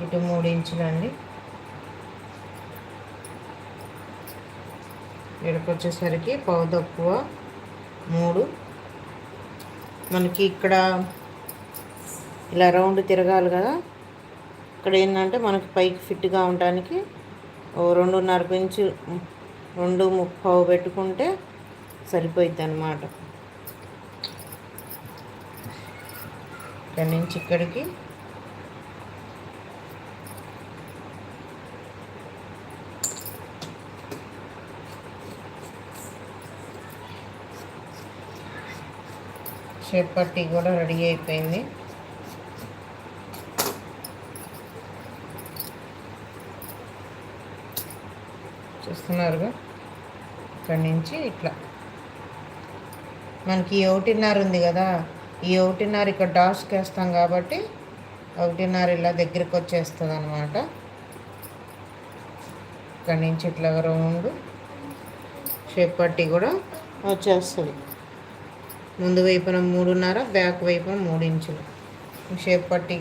ఇటు 3 ఇంచులండి. ఇక్కడికి వచ్చేసరికి పావు తక్కువ 3. మనకి ఇక్కడ ఇలా రౌండ్ తిరగాలి కదా, ఇక్కడ ఏంటంటే మనకి పైకి ఫిట్గా ఉండడానికి 2.5 ఇంచు 2.25 పెట్టుకుంటే సరిపోయిద్ది అన్నమాట. ఇక్కడి నుంచి ఇక్కడికి షేప్ పట్టీ కూడా రెడీ అయిపోయింది. చూస్తున్నారుగా, ఇక్కడి నుంచి ఇట్లా మనకి 1.5 ఉంది కదా, ఈ 1.5 ఇక్కడ డాట్స్కి వేస్తాం కాబట్టి 1.5 ఇలా దగ్గరికి వచ్చేస్తుంది అనమాట. ఇక్కడి నుంచి ఇట్లా రౌండ్ షేప్ పట్టీ కూడా వచ్చేస్తుంది. ముందు వైపున 3.5, బ్యాక్ వైపున 3 ఇంచులు షేప్ పట్టీ